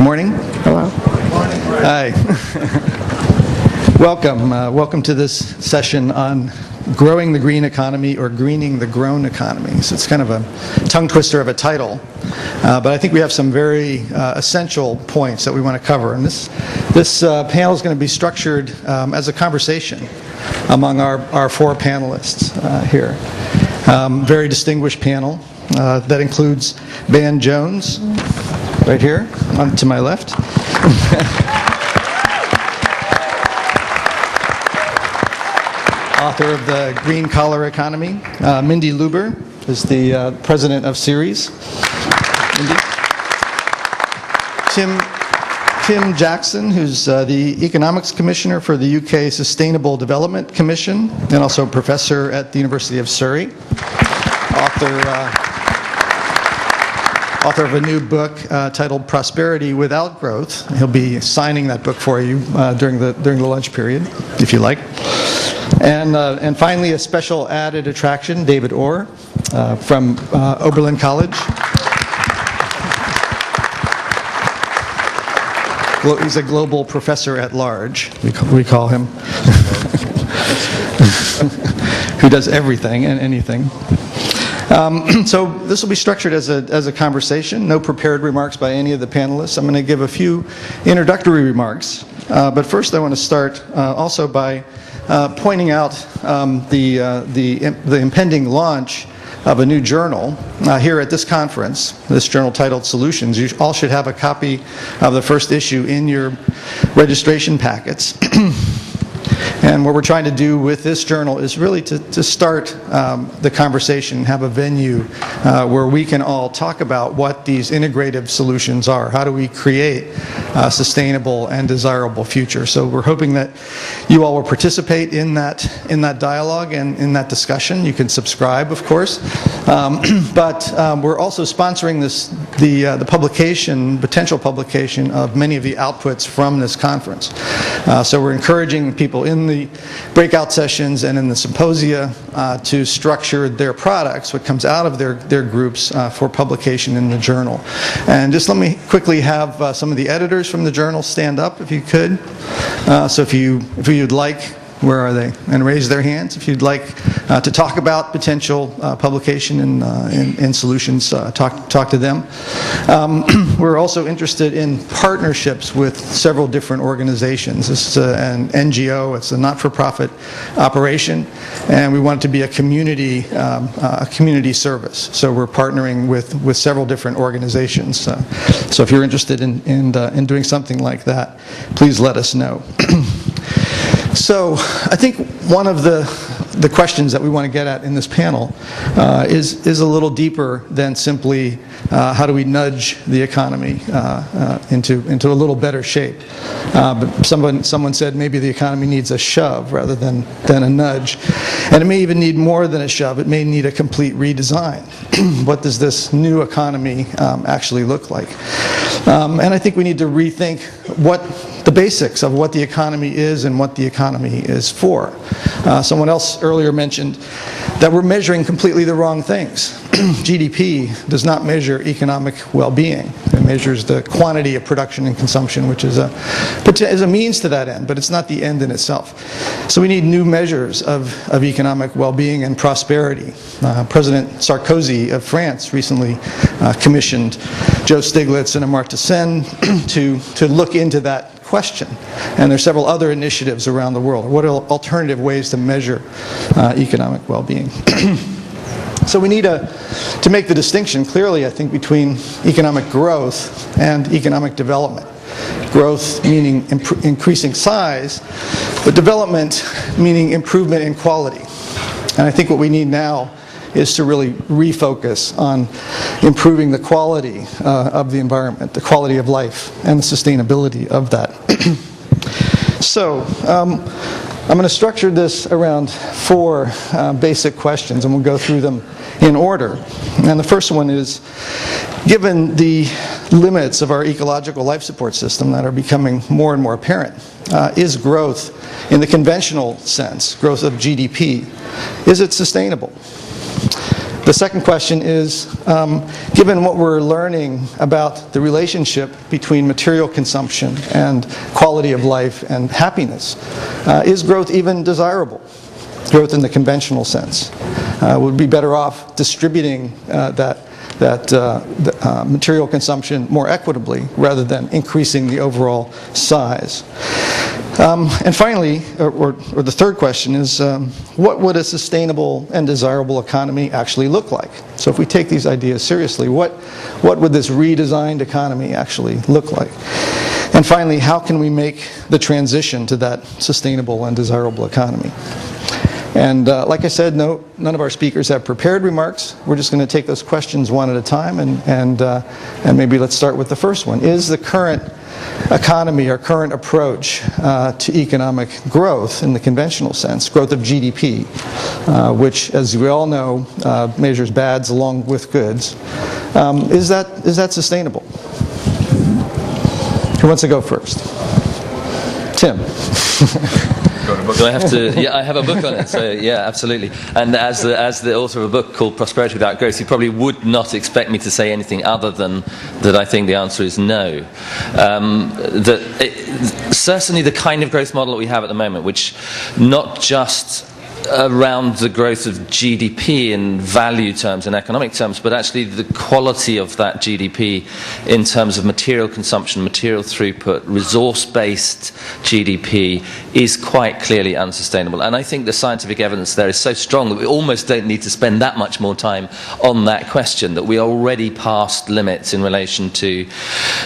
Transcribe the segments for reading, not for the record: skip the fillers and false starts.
morning. Hello. Hi. Welcome to this session on growing the green economy or greening the grown economy. So it's kind of a tongue twister of a title, but I think we have some very essential points that we want to cover. And this panel is going to be structured as a conversation among our four panelists here. Very distinguished panel that includes Van Jones, right here, on to my left. Author of The Green Collar Economy. Mindy Lubber is the president of Ceres. Mindy. Tim Jackson, who's the economics commissioner for the UK Sustainable Development Commission, and also professor at the University of Surrey. Author of a new book titled Prosperity Without Growth. He'll be signing that book for you during the lunch period, if you like. And finally, a special added attraction, David Orr from Oberlin College. He's a global professor at large, we call him, who does everything and anything. So this will be structured as a conversation, no prepared remarks by any of the panelists. I'm going to give a few introductory remarks, but first I want to start also by pointing out the impending launch of a new journal here at this conference, this journal titled Solutions. You all should have a copy of the first issue in your registration packets. And what we're trying to do with this journal is really to start the conversation, have a venue where we can all talk about what these integrative solutions are. How do we create a sustainable and desirable future? So we're hoping that you all will participate in that dialogue and in that discussion. You can subscribe, of course. But we're also sponsoring the publication, potential publication of many of the outputs from this conference. So we're encouraging people in the breakout sessions and in the symposia to structure their products, what comes out of their groups, for publication in the journal. And just let me quickly have some of the editors from the journal stand up, if you could. So if you'd like, where are they? And raise their hands if you'd like to talk about potential publication and solutions. Talk to them. We're also interested in partnerships with several different organizations. This is an NGO. It's a not-for-profit operation, and we want it to be a community service. So we're partnering with several different organizations. So if you're interested in doing something like that, please let us know. So I think one of the questions that we want to get at in this panel is a little deeper than simply how do we nudge the economy into a little better shape. But someone said maybe the economy needs a shove rather than a nudge. And it may even need more than a shove. It may need a complete redesign. What does this new economy actually look like? And I think we need to rethink the basics of what the economy is and what the economy is for. Someone else earlier mentioned that we're measuring completely the wrong things. GDP does not measure economic well-being. It measures the quantity of production and consumption, which is a means to that end, but it's not the end in itself. So we need new measures of economic well-being and prosperity. President Sarkozy of France recently commissioned Joe Stiglitz and Amartya Sen to look into that question. And there's several other initiatives around the world. What are alternative ways to measure economic well-being? So we need to make the distinction clearly, I think, between economic growth and economic development. Growth meaning increasing size, but development meaning improvement in quality. And I think what we need now is to really refocus on improving the quality of the environment, the quality of life, and the sustainability of that. So I'm going to structure this around four basic questions, and we'll go through them in order. And the first one is, given the limits of our ecological life support system that are becoming more and more apparent, is growth, in the conventional sense, growth of GDP, is it sustainable? The second question is, given what we're learning about the relationship between material consumption and quality of life and happiness, is growth even desirable? Growth in the conventional sense. Would be better off distributing that material consumption more equitably rather than increasing the overall size. And finally, or the third question is, what would a sustainable and desirable economy actually look like? So if we take these ideas seriously, what would this redesigned economy actually look like? And finally, how can we make the transition to that sustainable and desirable economy? And like I said, none of our speakers have prepared remarks. We're just going to take those questions one at a time, and maybe let's start with the first one. Is the current economy, our current approach to economic growth in the conventional sense, growth of GDP, which, as we all know, measures bads along with goods, is that sustainable? Who wants to go first? Tim. Do I have to? Yeah, I have a book on it, so yeah, absolutely. And as the author of a book called Prosperity Without Growth, you probably would not expect me to say anything other than that I think the answer is no. Certainly the kind of growth model that we have at the moment, which not just around the growth of GDP in value terms and economic terms, but actually the quality of that GDP in terms of material consumption, material throughput, resource-based GDP is quite clearly unsustainable. And I think the scientific evidence there is so strong that we almost don't need to spend that much more time on that question, that we are already past limits in relation to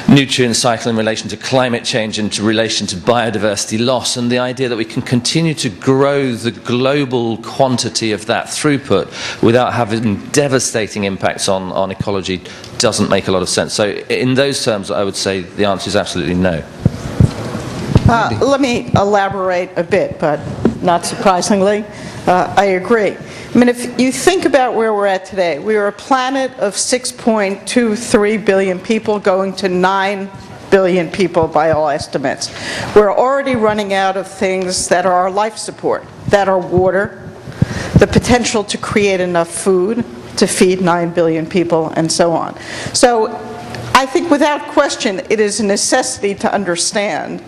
nutrient cycle, in relation to climate change, and in relation to biodiversity loss, and the idea that we can continue to grow the global quantity of that throughput without having devastating impacts on ecology doesn't make a lot of sense. So in those terms, I would say the answer is absolutely no. Let me elaborate a bit, but not surprisingly, I agree. I mean, if you think about where we're at today, we are a planet of 6.23 billion people going to 9 billion people by all estimates. We're already running out of things that are our life support, that are water, the potential to create enough food to feed 9 billion people, and so on. So I think without question it is a necessity to understand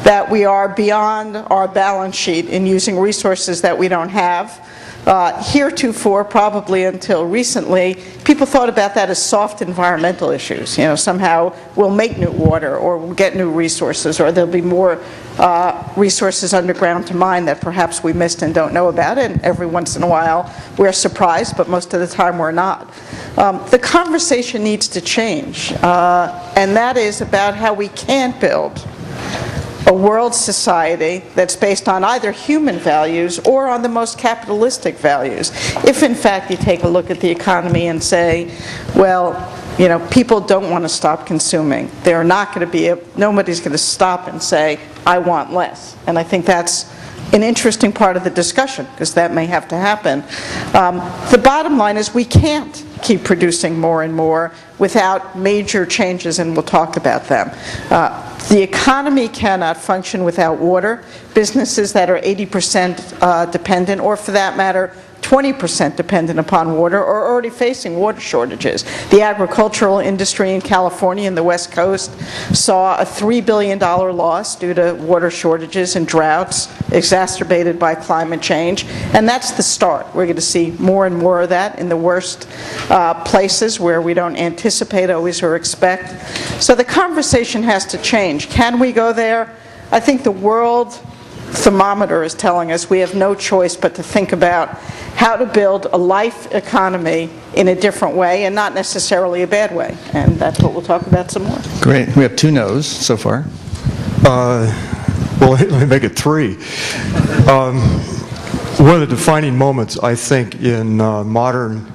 that we are beyond our balance sheet in using resources that we don't have. Heretofore, probably until recently, people thought about that as soft environmental issues. You know, somehow we'll make new water, or we'll get new resources, or there'll be more resources underground to mine that perhaps we missed and don't know about. And every once in a while we're surprised, but most of the time we're not. The conversation needs to change, and that is about how we can build a world society that's based on either human values or on the most capitalistic values. If in fact you take a look at the economy and say, well, you know, people don't want to stop consuming. They're not going to be, nobody's going to stop and say, I want less. And I think that's an interesting part of the discussion, because that may have to happen. The bottom line is we can't keep producing more and more without major changes, and we'll talk about them. The economy cannot function without water. Businesses that are 80% dependent, or for that matter, 20% dependent upon water, are already facing water shortages. The agricultural industry in California and the West Coast saw a $3 billion loss due to water shortages and droughts exacerbated by climate change. And that's the start. We're going to see more and more of that in the worst places where we don't anticipate always or expect. So the conversation has to change. Can we go there? I think the world thermometer is telling us we have no choice but to think about how to build a life economy in a different way, and not necessarily a bad way. And that's what we'll talk about some more. Great. We have 2 no's so far. Well, let me make it 3. One of the defining moments, I think, in modern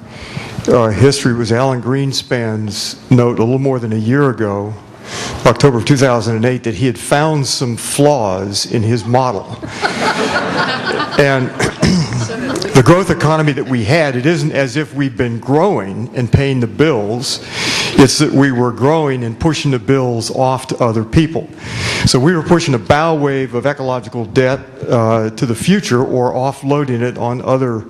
history was Alan Greenspan's note a little more than a year ago, October of 2008, that he had found some flaws in his model. And the growth economy that we had, it isn't as if we've been growing and paying the bills. It's that we were growing and pushing the bills off to other people. So we were pushing a bow wave of ecological debt to the future, or offloading it on other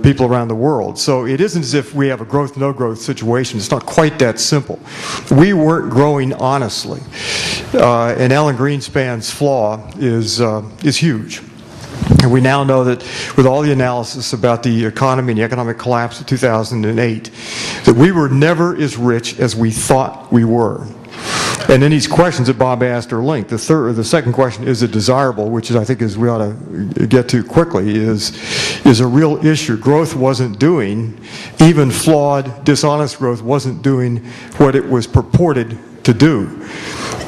people around the world. So it isn't as if we have a growth, no growth situation. It's not quite that simple. We weren't growing honestly. And Alan Greenspan's flaw is huge. And we now know that with all the analysis about the economy and the economic collapse of 2008, that we were never as rich as we thought we were. And then these questions that Bob asked are linked. The second question, is it desirable, which is, I think, is we ought to get to quickly, is a real issue. Growth wasn't doing, even flawed, dishonest growth wasn't doing what it was purported to do.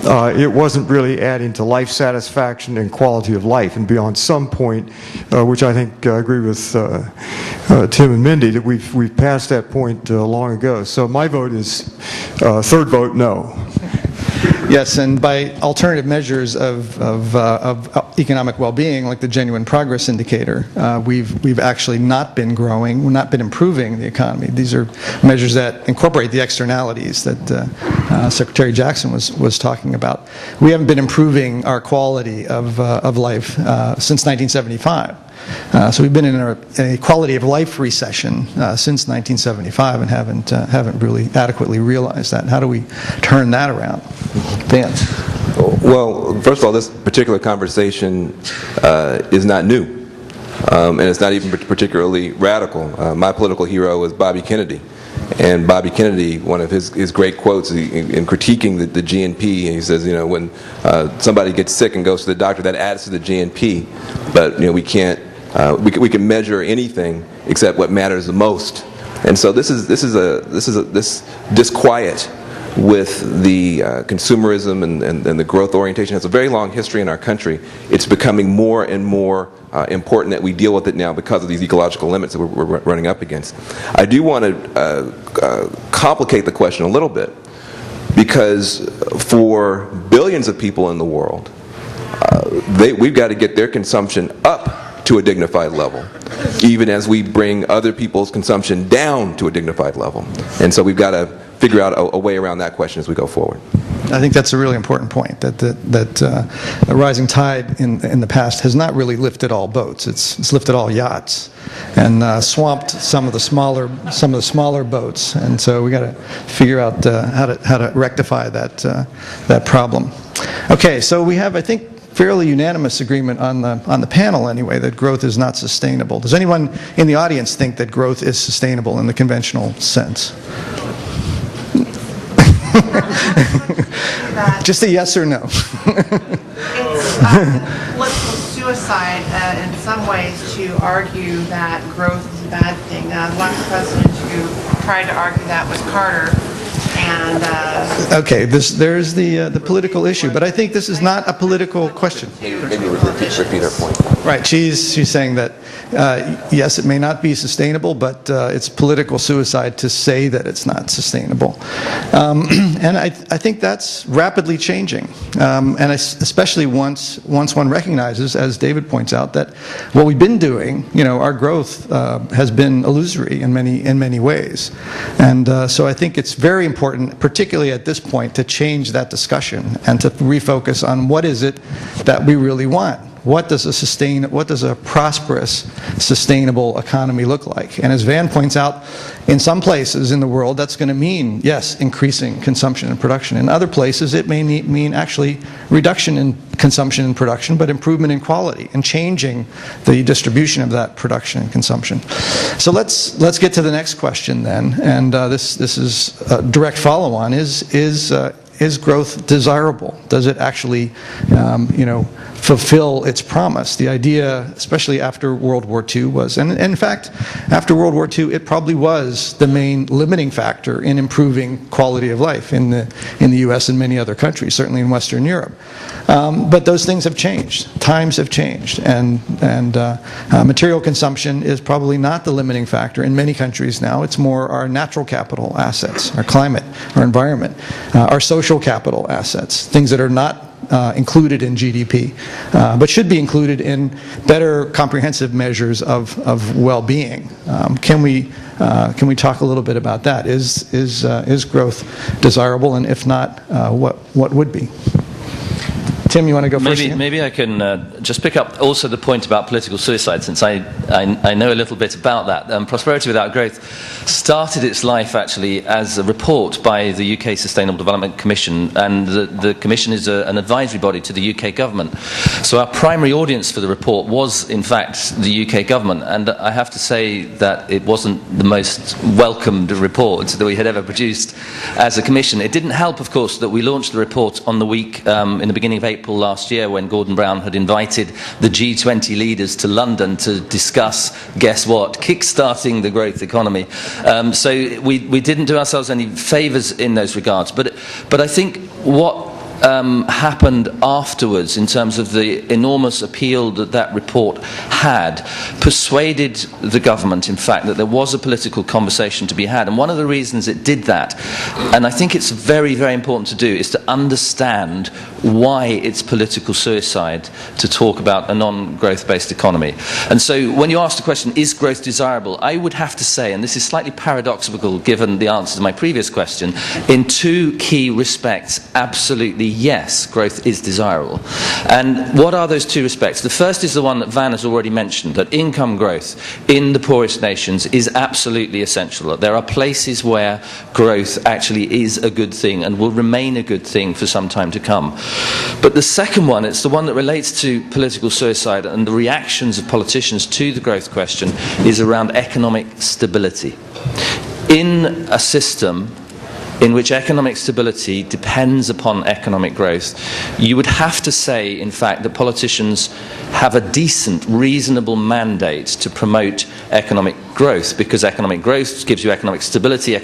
It wasn't really adding to life satisfaction and quality of life. And beyond some point, which I think I agree with Tim and Mindy, that we've passed that point long ago. So my vote is, third vote, no. Yes, and by alternative measures of economic well-being, like the genuine progress indicator, we've actually not been growing, we've not been improving the economy. These are measures that incorporate the externalities that Secretary Jackson was talking about. We haven't been improving our quality of life since 1975. So we've been in a quality of life recession since 1975 and haven't really adequately realized that. How do we turn that around? Vance. Well, first of all, this particular conversation is not new, and it's not even particularly radical. My political hero was Bobby Kennedy. And Bobby Kennedy, one of his great quotes in critiquing the GNP, and he says, you know, when somebody gets sick and goes to the doctor, that adds to the GNP, but you know, we can't, we can measure anything except what matters the most. And so this disquiet with the consumerism and the growth orientation has a very long history in our country. It's becoming more and more important that we deal with it now because of these ecological limits that we're running up against. I do want to complicate the question a little bit, because for billions of people in the world, we've got to get their consumption up to a dignified level, even as we bring other people's consumption down to a dignified level. And so we've got to figure out a way around that question as we go forward. I think that's a really important point, that a rising tide in the past has not really lifted all boats. It's lifted all yachts and swamped some of the smaller boats. And so we got to figure out how to rectify that problem. Okay, so we have, I think, fairly unanimous agreement on the panel anyway, that growth is not sustainable. Does anyone in the audience think that growth is sustainable in the conventional sense? Just a yes or no. It's political suicide in some ways to argue that growth is a bad thing. One president who tried to argue that was Carter. And okay, there's the political issue, but I think this is not a political question. Maybe repeat her point. Right, she's saying that yes, it may not be sustainable, but it's political suicide to say that it's not sustainable. And I think that's rapidly changing, and especially once one recognizes, as David points out, that what we've been doing, you know, our growth has been illusory in many ways, and so I think it's very important, particularly at this point, to change that discussion and to refocus on what is it that we really want. What does a prosperous, sustainable economy look like? And as Van points out, in some places in the world, that's going to mean, yes, increasing consumption and production. In other places, it may mean actually reduction in consumption and production, but improvement in quality and changing the distribution of that production and consumption. So let's get to the next question then, and this is a direct follow-on. Is growth desirable? Does it actually, fulfill its promise? The idea, especially after World War II, was, and in fact, after World War II, it probably was the main limiting factor in improving quality of life in the U.S. and many other countries, certainly in Western Europe. But those things have changed. Times have changed, and material consumption is probably not the limiting factor in many countries now. It's more our natural capital assets, our climate, our environment, our social capital assets, things that are not included in GDP, but should be included in better comprehensive measures of well-being. Can we talk a little bit about that? Is growth desirable, and if not, what would be? Tim, you want to go first? Maybe I can just pick up also the point about political suicide, since I know a little bit about that. Prosperity Without Growth started its life actually as a report by the UK Sustainable Development Commission, and the Commission is an advisory body to the UK government. So our primary audience for the report was in fact the UK government, and I have to say that it wasn't the most welcomed report that we had ever produced as a commission. It didn't help, of course, that we launched the report on the week in the beginning of April last year, when Gordon Brown had invited the G20 leaders to London to discuss, guess what, kickstarting the growth economy. So we didn't do ourselves any favours in those regards. But I think what happened afterwards, in terms of the enormous appeal that report had, persuaded the government, in fact, that there was a political conversation to be had. And one of the reasons it did that, and I think it's very, very important to do, is to understand why it's political suicide to talk about a non-growth based economy. And so when you ask the question, is growth desirable, I would have to say, and this is slightly paradoxical given the answer to my previous question, in two key respects, absolutely yes, growth is desirable. And what are those two respects? The first is the one that Van has already mentioned, that income growth in the poorest nations is absolutely essential. That there are places where growth actually is a good thing and will remain a good thing for some time to come. But the second one, it's the one that relates to political suicide and the reactions of politicians to the growth question, is around economic stability. In a system in which economic stability depends upon economic growth, you would have to say, in fact, that politicians have a decent, reasonable mandate to promote economic growth, because economic growth gives you economic stability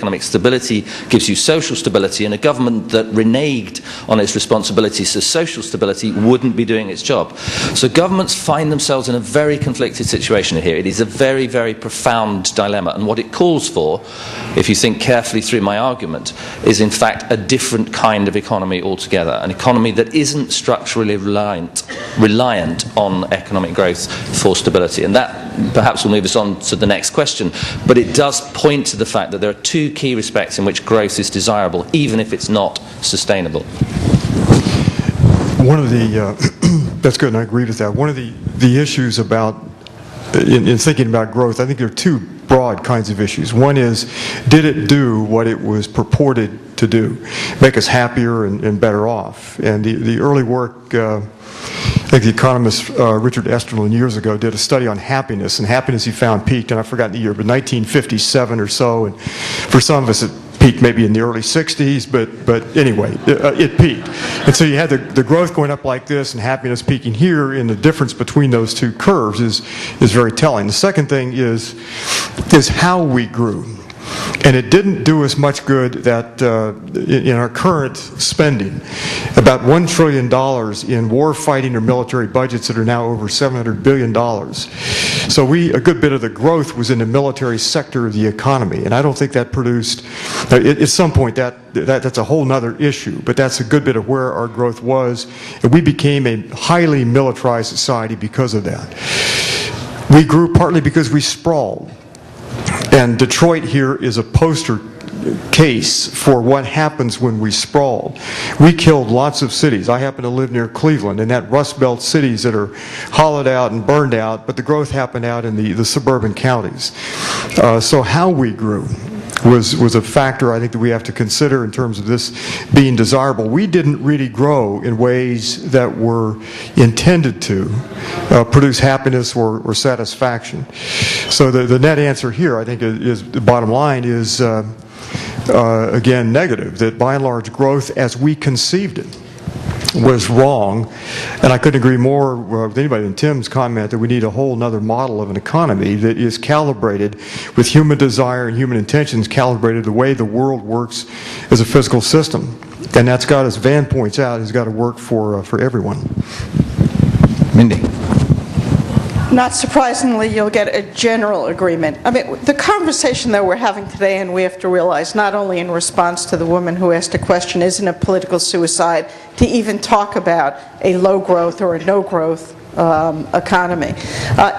gives you social stability, and a government that reneged on its responsibilities to social stability wouldn't be doing its job. So governments find themselves in a very conflicted situation here. It is a very, very profound dilemma, and what it calls for, if you think carefully through my argument, is in fact a different kind of economy altogether, an economy that isn't structurally reliant on economic growth for stability. And that perhaps will move us on to the next question, but it does point to the fact that there are two key respects in which growth is desirable, even if it's not sustainable. One of the, that's good, and I agree with that. One of the issues about, in thinking about growth, I think there are two broad kinds of issues. One is, did it do what it was purported to do? Make us happier and better off. And the early work, I think the economist Richard Esterlin years ago did a study on happiness, and happiness he found peaked, and I've forgotten the year, but 1957 or so, and for some of us it peaked maybe in the early 60s, but anyway, it peaked. And so you had the growth going up like this and happiness peaking here, and the difference between those two curves is very telling. The second thing is how we grew. And it didn't do us much good that in our current spending, about $1 trillion in war fighting or military budgets that are now over $700 billion. So a good bit of the growth was in the military sector of the economy. And I don't think that produced, at some point that's a whole other issue, but that's a good bit of where our growth was. And we became a highly militarized society because of that. We grew partly because we sprawled. And Detroit here is a poster case for what happens when we sprawl. We killed lots of cities. I happen to live near Cleveland, and that Rust Belt cities that are hollowed out and burned out, but the growth happened out in the suburban counties. So how we grew was a factor I think that we have to consider in terms of this being desirable. We didn't really grow in ways that were intended to produce happiness or satisfaction. So the net answer here, I think, is the bottom line is, again, negative, that by and large growth as we conceived it was wrong. And I couldn't agree more with anybody than Tim's comment that we need a whole other model of an economy that is calibrated with human desire and human intentions, calibrated the way the world works as a physical system. And that's got, as Van points out, has got to work for everyone. Mindy. Not surprisingly, you'll get a general agreement. I mean, the conversation that we're having today, and we have to realize, not only in response to the woman who asked a question, isn't a political suicide to even talk about a low growth or a no growth economy.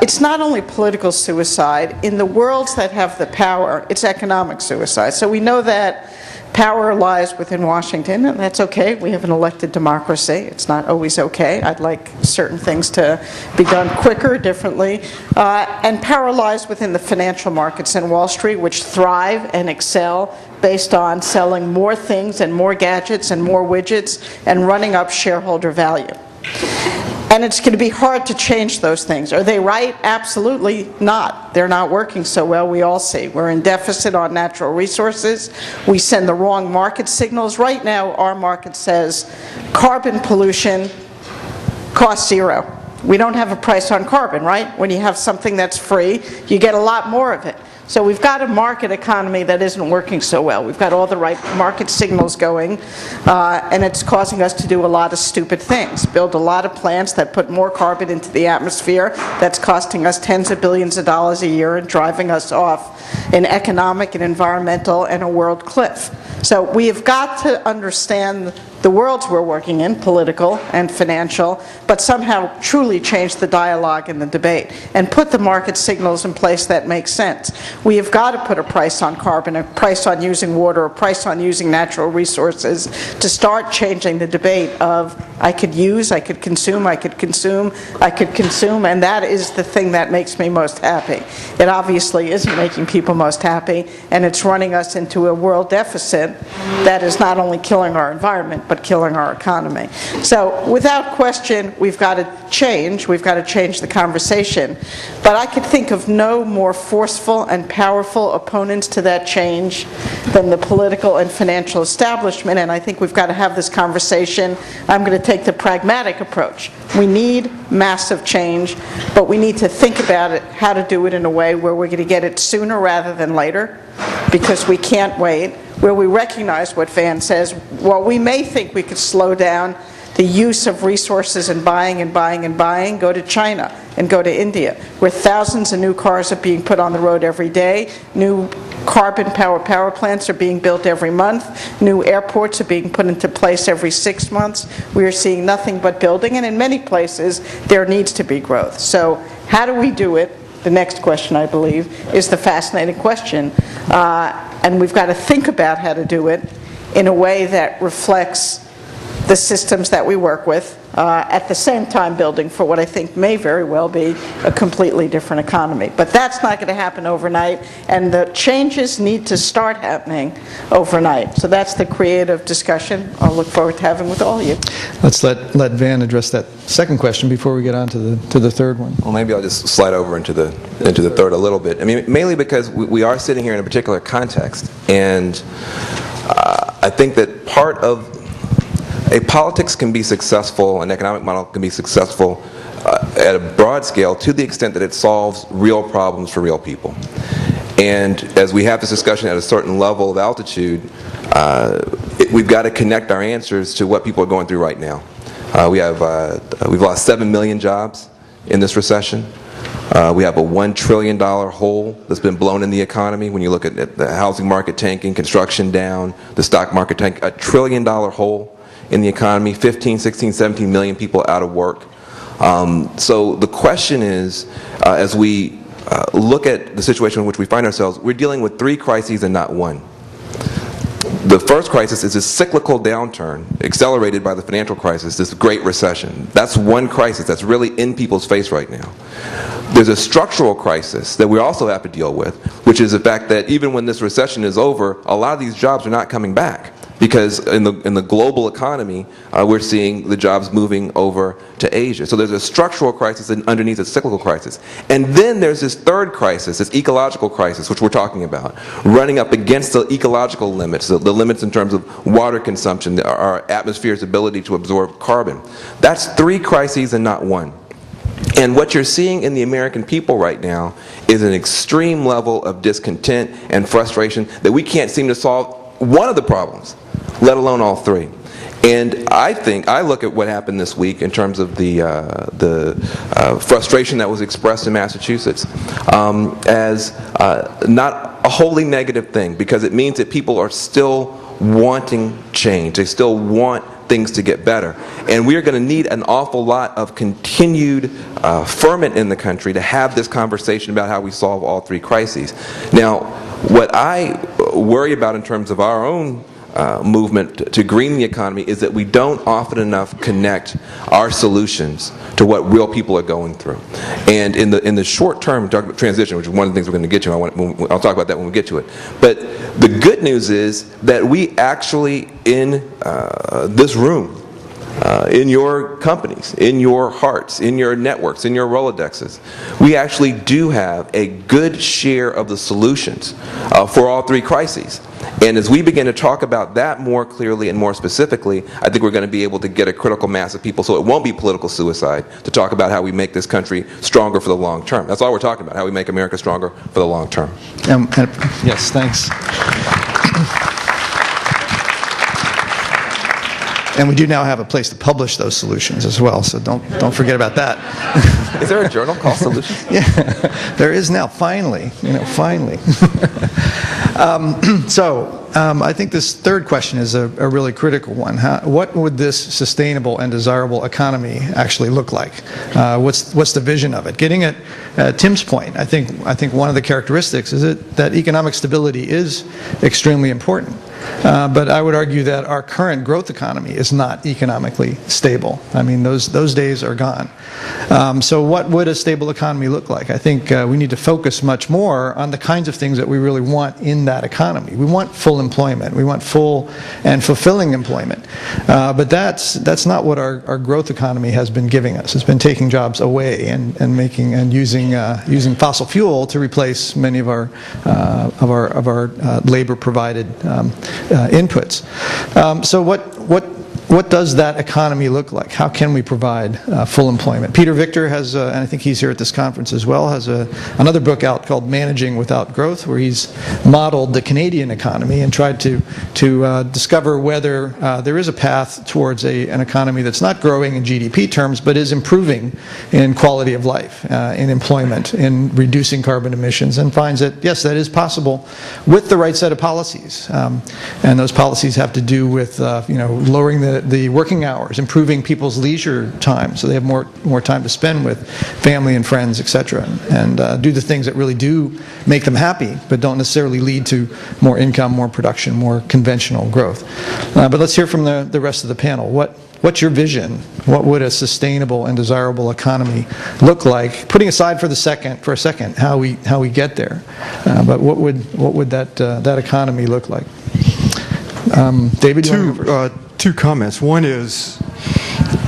It's not only political suicide. In the worlds that have the power, it's economic suicide. So we know that power lies within Washington, and that's okay. We have an elected democracy. It's not always okay. I'd like certain things to be done quicker, differently. And power lies within the financial markets in Wall Street, which thrive and excel based on selling more things and more gadgets and more widgets and running up shareholder value. And it's going to be hard to change those things. Are they right? Absolutely not. They're not working so well, we all see. We're in deficit on natural resources. We send the wrong market signals. Right now, our market says carbon pollution costs zero. We don't have a price on carbon, right? When you have something that's free, you get a lot more of it. So we've got a market economy that isn't working so well. We've got all the right market signals going, and it's causing us to do a lot of stupid things. Build a lot of plants that put more carbon into the atmosphere. That's costing us tens of billions of dollars a year and driving us off an economic and environmental and a world cliff. So we have got to understand the worlds we're working in, political and financial, but somehow truly change the dialogue and the debate and put the market signals in place that make sense. We have got to put a price on carbon, a price on using water, a price on using natural resources to start changing the debate of I could use, I could consume, I could consume, I could consume, and that is the thing that makes me most happy. It obviously isn't making people most happy, and it's running us into a world deficit that is not only killing our environment, but killing our economy. So without question, we've got to change the conversation. But I could think of no more forceful and powerful opponents to that change than the political and financial establishment, and I think we've got to have this conversation. I'm going to take the pragmatic approach. We need massive change, but we need to think about it, how to do it in a way where we're going to get it sooner rather than later, because we can't wait, where we recognize what Van says. While we may think we could slow down the use of resources and buying and buying and buying, go to China and go to India, where thousands of new cars are being put on the road every day, new carbon power plants are being built every month, new airports are being put into place every 6 months. We are seeing nothing but building, and in many places there needs to be growth. So how do we do it? The next question, I believe, is the fascinating question. And we've got to think about how to do it in a way that reflects the systems that we work with, at the same time building for what I think may very well be a completely different economy. But that's not going to happen overnight, and the changes need to start happening overnight. So that's the creative discussion I'll look forward to having with all of you. Let's let Van address that second question before we get on to the third one. Well, maybe I'll just slide over into the third a little bit. I mean, mainly because we are sitting here in a particular context, and I think that part of a politics can be successful, an economic model can be successful at a broad scale to the extent that it solves real problems for real people. And as we have this discussion at a certain level of altitude, we've got to connect our answers to what people are going through right now. We've lost 7 million jobs in this recession. We have a $1 trillion hole that's been blown in the economy. When you look at the housing market tanking, construction down, the stock market tanking, $1 trillion hole in the economy, 15, 16, 17 million people out of work. So the question is, as we look at the situation in which we find ourselves, we're dealing with 3 crises and not one. The first crisis is a cyclical downturn accelerated by the financial crisis, this Great Recession. That's one crisis that's really in people's face right now. There's a structural crisis that we also have to deal with, which is the fact that even when this recession is over, a lot of these jobs are not coming back. Because in the global economy, we're seeing the jobs moving over to Asia. So there's a structural crisis underneath a cyclical crisis. And then there's this third crisis, this ecological crisis, which we're talking about, running up against the ecological limits, the limits in terms of water consumption, our atmosphere's ability to absorb carbon. That's 3 crises and not one. And what you're seeing in the American people right now is an extreme level of discontent and frustration that we can't seem to solve one of the problems, let alone all 3. And I look at what happened this week in terms of the frustration that was expressed in Massachusetts as not a wholly negative thing, because it means that people are still wanting change. They still want things to get better. And we are going to need an awful lot of continued ferment in the country to have this conversation about how we solve all three crises. Now, what I worry about in terms of our own movement to green the economy is that we don't often enough connect our solutions to what real people are going through. And in the short term transition, which is one of the things we're going to get to, I'll talk about that when we get to it. But the good news is that we actually, in this room, in your companies, in your hearts, in your networks, in your Rolodexes, we actually do have a good share of the solutions for all three crises. And as we begin to talk about that more clearly and more specifically, I think we're going to be able to get a critical mass of people, so it won't be political suicide, to talk about how we make this country stronger for the long term. That's all we're talking about, how we make America stronger for the long term. Yes, thanks. And we do now have a place to publish those solutions as well, so don't forget about that. Is there a journal called Solutions? Yeah, there is now, finally, finally. I think this third question is a really critical one. What would this sustainable and desirable economy actually look like? What's the vision of it? Getting at Tim's point, I think one of the characteristics is that economic stability is extremely important. But I would argue that our current growth economy is not economically stable. I mean, those days are gone. So what would a stable economy look like? I think we need to focus much more on the kinds of things that we really want in that economy. We want full employment. We want full and fulfilling employment. But that's not what our growth economy has been giving us. It's been taking jobs away and using fossil fuel to replace many of our labor provided inputs. So what does that economy look like? How can we provide full employment? Peter Victor has, and I think he's here at this conference as well, has another book out called Managing Without Growth, where he's modeled the Canadian economy and tried to discover whether there is a path towards an economy that's not growing in GDP terms, but is improving in quality of life, in employment, in reducing carbon emissions, and finds that, yes, that is possible with the right set of policies. And those policies have to do with lowering the working hours, improving people's leisure time so they have more time to spend with family and friends, etc., and do the things that really do make them happy, but don't necessarily lead to more income, more production, more conventional growth. But let's hear from the rest of the panel. What's your vision? What would a sustainable and desirable economy look like? Putting aside for a second how we get there, but what would that economy look like? David, you want to go first? Two comments. One is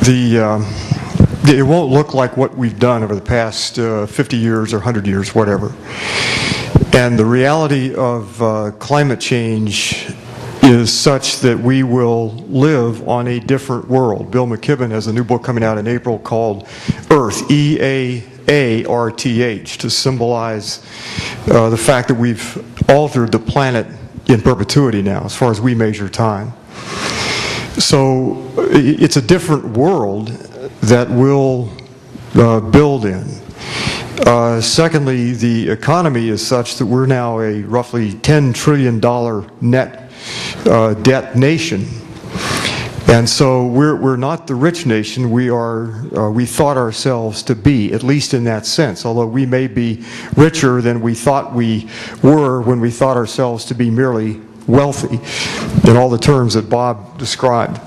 it won't look like what we've done over the past 50 years or 100 years, whatever. And the reality of climate change is such that we will live on a different world. Bill McKibben has a new book coming out in April called Earth, E-A-A-R-T-H, to symbolize the fact that we've altered the planet in perpetuity now, as far as we measure time. So it's a different world that we'll build in. Secondly, the economy is such that we're now a roughly $10 trillion net debt nation. And so we're not the rich nation we thought ourselves to be, at least in that sense, although we may be richer than we thought we were when we thought ourselves to be merely wealthy, in all the terms that Bob described.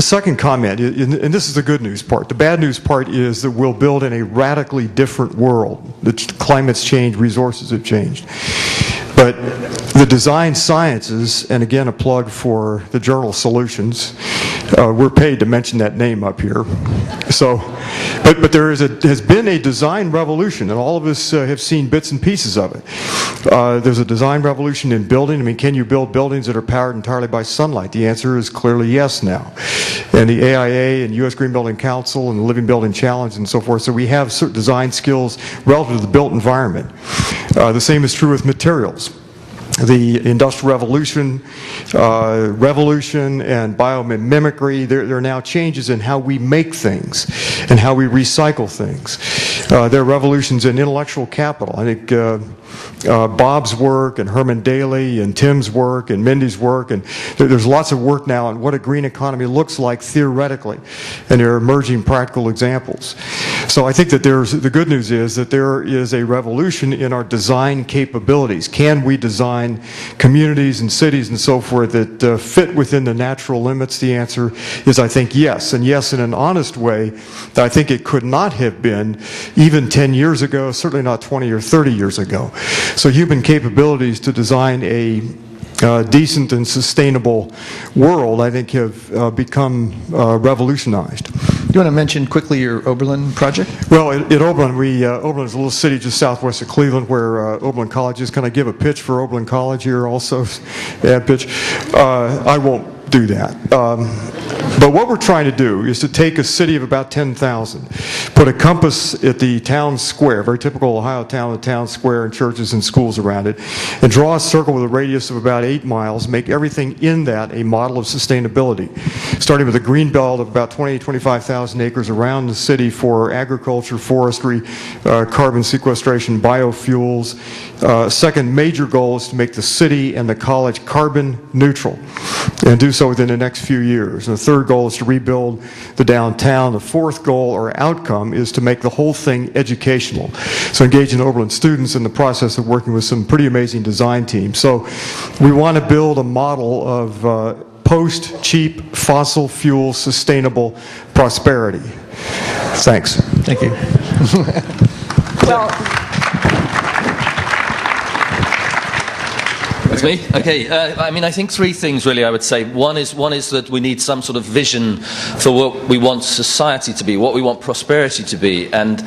Second comment, and this is the good news part. The bad news part is that we'll build in a radically different world. The climate's changed, resources have changed. But the design sciences, and again a plug for the journal Solutions, we're paid to mention that name up here. So, but there has been a design revolution, and all of us have seen bits and pieces of it. There's a design revolution in building. I mean, can you build buildings that are powered entirely by sunlight? The answer is clearly yes now. And the AIA and U.S. Green Building Council and the Living Building Challenge and so forth, so we have certain design skills relative to the built environment. The same is true with materials. the Industrial Revolution, and biomimicry. There are now changes in how we make things and how we recycle things. There are revolutions in intellectual capital. I think Bob's work and Herman Daly and Tim's work and Mindy's work, and there's lots of work now on what a green economy looks like theoretically, and there are emerging practical examples. So I think that the good news is that there is a revolution in our design capabilities. Can we design communities and cities and so forth that fit within the natural limits? The answer is, I think, yes, and yes in an honest way that I think it could not have been even 10 years ago, certainly not 20 or 30 years ago. So human capabilities to design a decent and sustainable world, I think, have become revolutionized. Do you want to mention quickly your Oberlin project? Well, at Oberlin, Oberlin is a little city just southwest of Cleveland where Oberlin College is. Can I give a pitch for Oberlin College here also? Pitch. I won't do that. But what we're trying to do is to take a city of about 10,000, put a compass at the town square, very typical Ohio town, the town square, and churches and schools around it, and draw a circle with a radius of about 8 miles, make everything in that a model of sustainability, starting with a green belt of about 25,000 acres around the city for agriculture, forestry, carbon sequestration, biofuels. Second major goal is to make the city and the college carbon neutral, and do so within the next few years. And the third goal is to rebuild the downtown. The fourth goal or outcome is to make the whole thing educational. So engaging Oberlin students in the process of working with some pretty amazing design teams. So we want to build a model of post-cheap fossil fuel sustainable prosperity. Thanks. Thank you. Well, It's me? Okay. I mean, I think three things really I would say. One is that we need some sort of vision for what we want society to be, what we want prosperity to be. And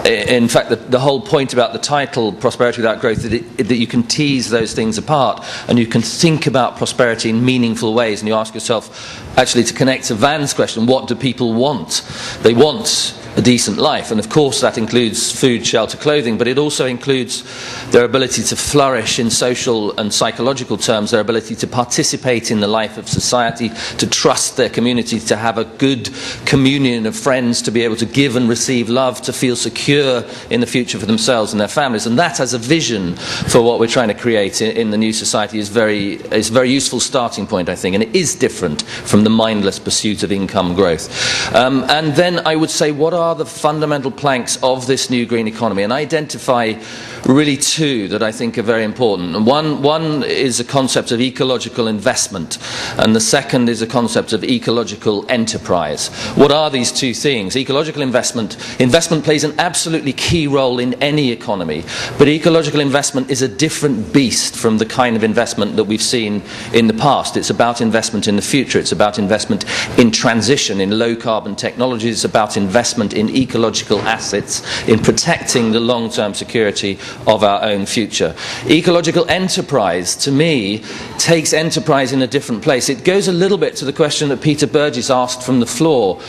in fact, the whole point about the title, Prosperity Without Growth, that you can tease those things apart and you can think about prosperity in meaningful ways. And you ask yourself, actually, to connect to Van's question, what do people want? They want a decent life, and of course that includes food, shelter, clothing, but it also includes their ability to flourish in social and psychological terms, their ability to participate in the life of society, to trust their community, to have a good communion of friends, to be able to give and receive love, to feel secure in the future for themselves and their families. And that as a vision for what we're trying to create in the new society is a very useful starting point, I think, and it is different from the mindless pursuit of income growth. And then I would say, what are the fundamental planks of this new green economy? And I identify really two that I think are very important. And one is a concept of ecological investment, and the second is a concept of ecological enterprise. What are these two things? Ecological investment plays an absolutely key role in any economy, but ecological investment is a different beast from the kind of investment that we've seen in the past. It's about investment in the future. It's about investment in transition, in low carbon technologies. It's about investment in ecological assets, in protecting the long-term security of our own future. Ecological enterprise, to me, takes enterprise in a different place. It goes a little bit to the question that Peter Burgess asked from the floor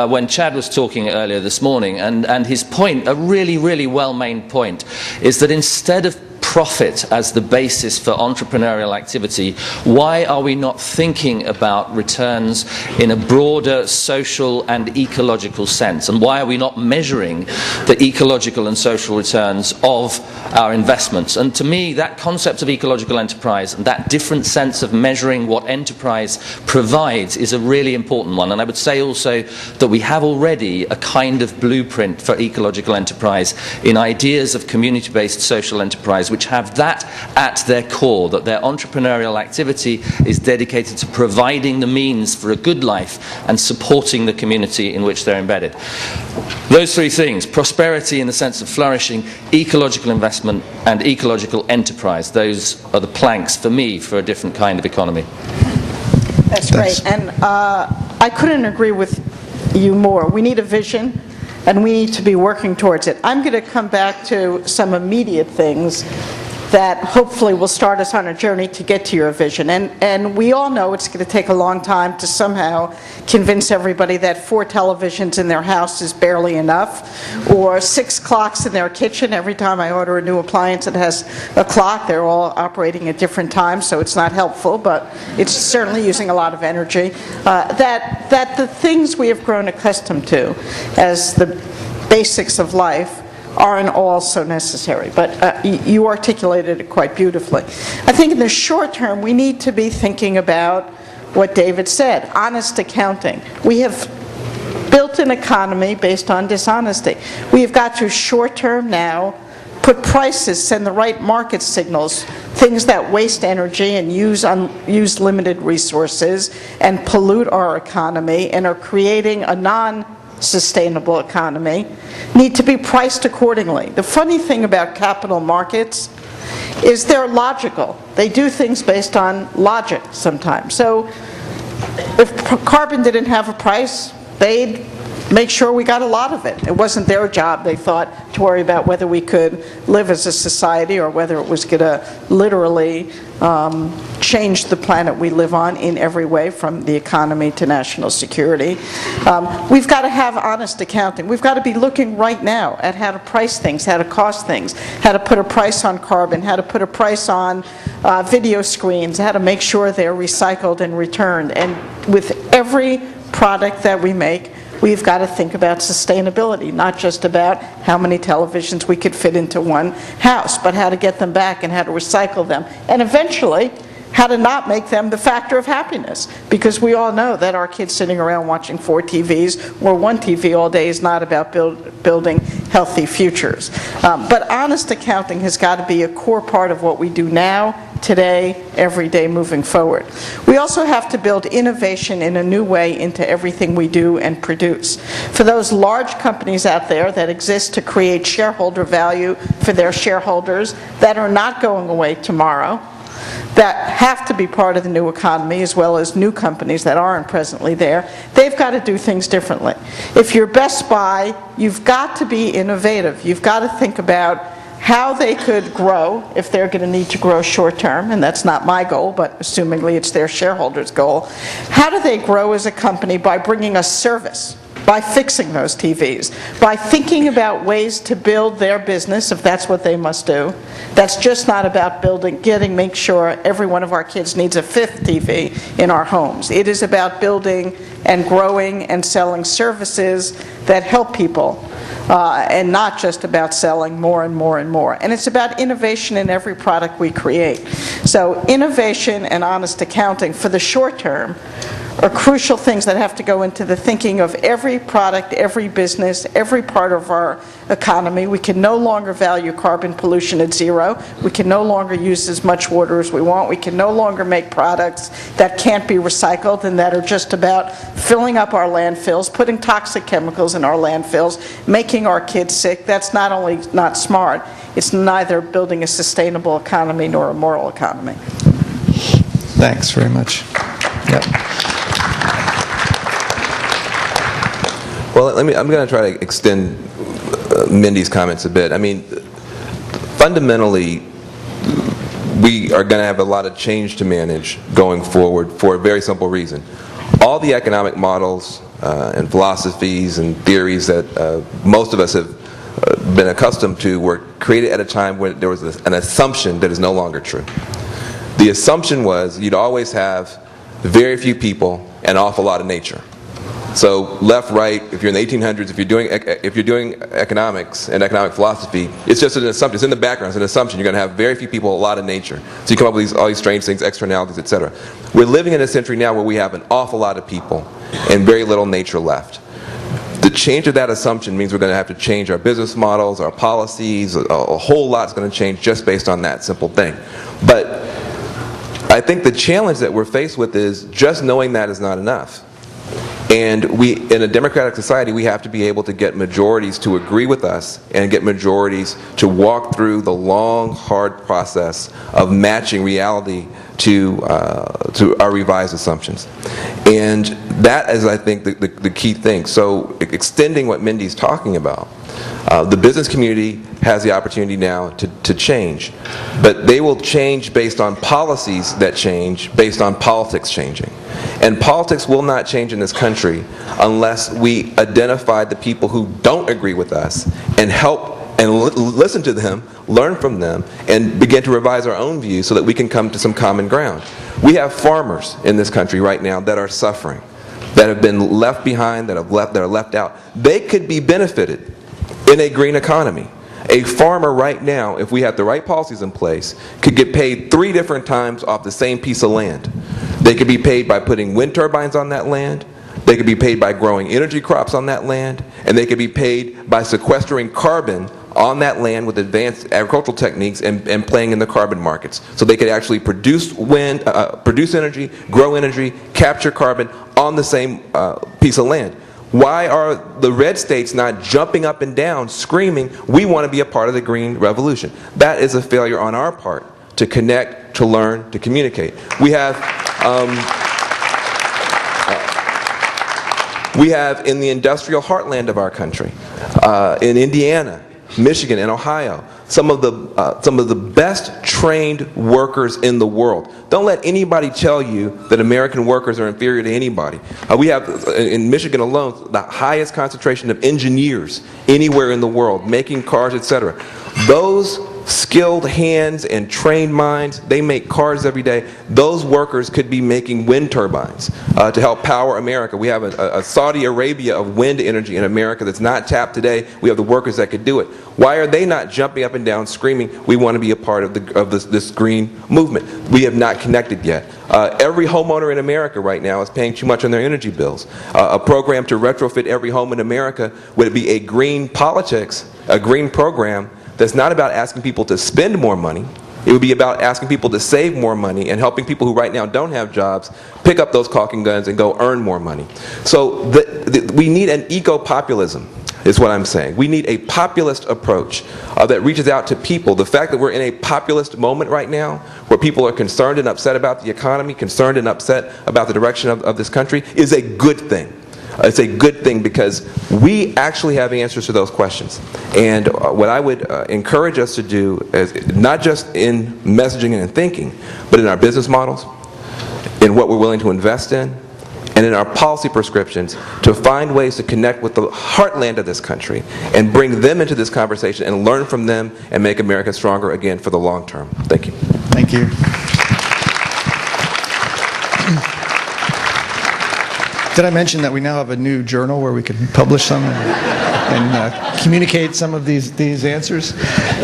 when Chad was talking earlier this morning, and his point, a really, really well-made point, is that instead of profit as the basis for entrepreneurial activity, why are we not thinking about returns in a broader social and ecological sense? And why are we not measuring the ecological and social returns of our investments? And to me, that concept of ecological enterprise and that different sense of measuring what enterprise provides is a really important one. And I would say also that we have already a kind of blueprint for ecological enterprise in ideas of community-based social enterprise, which have that at their core, that their entrepreneurial activity is dedicated to providing the means for a good life and supporting the community in which they're embedded. Those three things, prosperity in the sense of flourishing, ecological investment, and ecological enterprise, those are the planks for me for a different kind of economy. that's great. And I couldn't agree with you more. We need a vision, and we need to be working towards it. I'm going to come back to some immediate things. that hopefully will start us on a journey to get to your vision. And we all know it's going to take a long time to somehow convince everybody that 4 televisions in their house is barely enough, or 6 clocks in their kitchen. Every time I order a new appliance that has a clock, they're all operating at different times, so it's not helpful, but it's certainly using a lot of energy. That the things we have grown accustomed to as the basics of life aren't all so necessary, but you articulated it quite beautifully. I think in the short term, we need to be thinking about what David said, honest accounting. We have built an economy based on dishonesty. We have got to short term now put prices, send the right market signals, things that waste energy and use limited resources and pollute our economy and are creating a non-sustainable economy, need to be priced accordingly. The funny thing about capital markets is they're logical. They do things based on logic sometimes. So if carbon didn't have a price, they'd make sure we got a lot of it. It wasn't their job, they thought, to worry about whether we could live as a society or whether it was going to literally change the planet we live on in every way, from the economy to national security. We've got to have honest accounting. We've got to be looking right now at how to price things, how to cost things, how to put a price on carbon, how to put a price on video screens, how to make sure they're recycled and returned. And with every product that we make, we've got to think about sustainability, not just about how many televisions we could fit into one house, but how to get them back and how to recycle them. And eventually, how to not make them the factor of happiness. Because we all know that our kids sitting around watching 4 TVs or 1 TV all day is not about building healthy futures. But honest accounting has got to be a core part of what we do now, today, every day moving forward. We also have to build innovation in a new way into everything we do and produce. For those large companies out there that exist to create shareholder value for their shareholders that are not going away tomorrow, that have to be part of the new economy, as well as new companies that aren't presently there, they've got to do things differently. If you're Best Buy, you've got to be innovative. You've got to think about how they could grow if they're going to need to grow short term, and that's not my goal, but assumingly it's their shareholders' goal. How do they grow as a company? By bringing us service, by fixing those TVs, by thinking about ways to build their business, if that's what they must do. That's just not about make sure every one of our kids needs a 5th TV in our homes. It is about building and growing and selling services that help people, and not just about selling more and more and more. And it's about innovation in every product we create. So innovation and honest accounting for the short term are crucial things that have to go into the thinking of every product, every business, every part of our economy. We can no longer value carbon pollution at 0. We can no longer use as much water as we want. We can no longer make products that can't be recycled and that are just about filling up our landfills, putting toxic chemicals in our landfills, making our kids sick. That's not only not smart, it's neither building a sustainable economy nor a moral economy. Thanks very much. Yep. Well, I'm going to try to extend Mindy's comments a bit. I mean, fundamentally, we are going to have a lot of change to manage going forward for a very simple reason. All the economic models and philosophies and theories that most of us have been accustomed to were created at a time when there was an assumption that is no longer true. The assumption was you'd always have very few people and an awful lot of nature. So left, right, if you're in the 1800s, if you're doing economics and economic philosophy, it's just an assumption. It's in the background. It's an assumption. You're going to have very few people, a lot of nature. So you come up with all these strange things, externalities, etc. We're living in a century now where we have an awful lot of people and very little nature left. The change of that assumption means we're going to have to change our business models, our policies. A whole lot's going to change just based on that simple thing. But I think the challenge that we're faced with is just knowing that is not enough. And in a democratic society, we have to be able to get majorities to agree with us and get majorities to walk through the long, hard process of matching reality to our revised assumptions. And that is, I think, the key thing. So extending what Mindy's talking about, The business community has the opportunity now to change, but they will change based on policies that change, based on politics changing. And politics will not change in this country unless we identify the people who don't agree with us and help and listen to them, learn from them, and begin to revise our own views so that we can come to some common ground. We have farmers in this country right now that are suffering, that have been left behind, that are left out. They could be benefited in a green economy. A farmer right now, if we have the right policies in place, could get paid 3 different times off the same piece of land. They could be paid by putting wind turbines on that land, they could be paid by growing energy crops on that land, and they could be paid by sequestering carbon on that land with advanced agricultural techniques and playing in the carbon markets. So they could actually produce produce energy, grow energy, capture carbon on the same piece of land. Why are the red states not jumping up and down, screaming, we want to be a part of the green revolution? That is a failure on our part to connect, to learn, to communicate. We have in the industrial heartland of our country, in Indiana, Michigan, and Ohio, some of the best trained workers in the world. Don't let anybody tell you that American workers are inferior to anybody. We have, in Michigan alone, the highest concentration of engineers anywhere in the world, making cars, etc. Those skilled hands and trained minds, they make cars every day. Those workers could be making wind turbines to help power America. We have a Saudi Arabia of wind energy in America that's not tapped today. We have the workers that could do it. Why are they not jumping up and down screaming, we want to be a part of this green movement? We have not connected yet. Every homeowner in America right now is paying too much on their energy bills. A program to retrofit every home in America would be a green politics, a green program that's not about asking people to spend more money. It would be about asking people to save more money and helping people who right now don't have jobs pick up those caulking guns and go earn more money. So we need an eco-populism, is what I'm saying. We need a populist approach that reaches out to people. The fact that we're in a populist moment right now, where people are concerned and upset about the economy, concerned and upset about the direction of this country, is a good thing. It's a good thing because we actually have answers to those questions. And what I would encourage us to do, is not just in messaging and in thinking, but in our business models, in what we're willing to invest in, and in our policy prescriptions, to find ways to connect with the heartland of this country and bring them into this conversation and learn from them and make America stronger again for the long term. Thank you. Thank you. Did I mention that we now have a new journal where we can publish some and communicate some of these answers?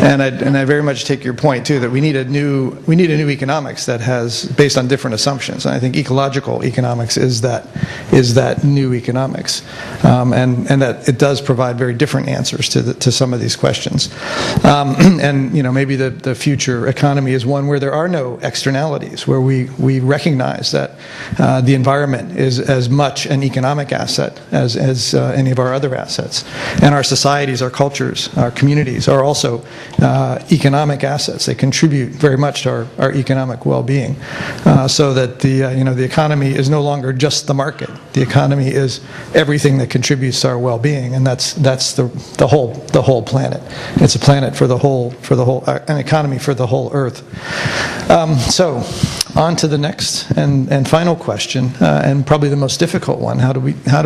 And I very much take your point too, that we need a new economics that has based on different assumptions. And I think ecological economics is that new economics, and that it does provide very different answers to some of these questions. And maybe the future economy is one where there are no externalities, where we recognize that the environment is as much an economic asset as any of our other assets. And our societies, our cultures, our communities are also economic assets. They contribute very much to our economic well-being, so that the economy is no longer just the market. The economy is everything that contributes to our well-being, and that's the whole planet. It's a planet for the whole an economy for the whole Earth. So on to the next and final question, and probably the most difficult one. How do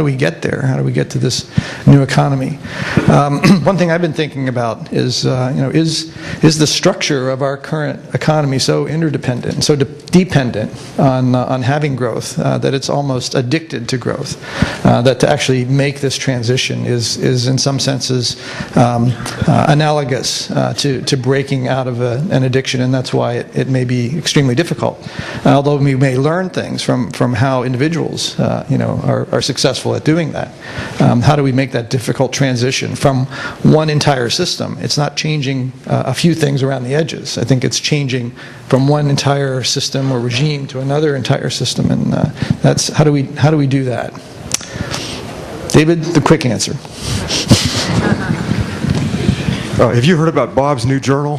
we get there? How do we get to this new economy? One thing I've been thinking about is the structure of our current economy so interdependent, so dependent on having growth that it's almost addicted to growth. That to actually make this transition is in some senses analogous to breaking out of an addiction, and that's why it may be extremely difficult. Although we may learn things from how individuals are successful at doing that. How do we make that difficult transition from one entire system? It's not changing a few things around the edges. I think it's changing from one entire system or regime to another entire system, and that's how do we do that? David, the quick answer. Have you heard about Bob's new journal?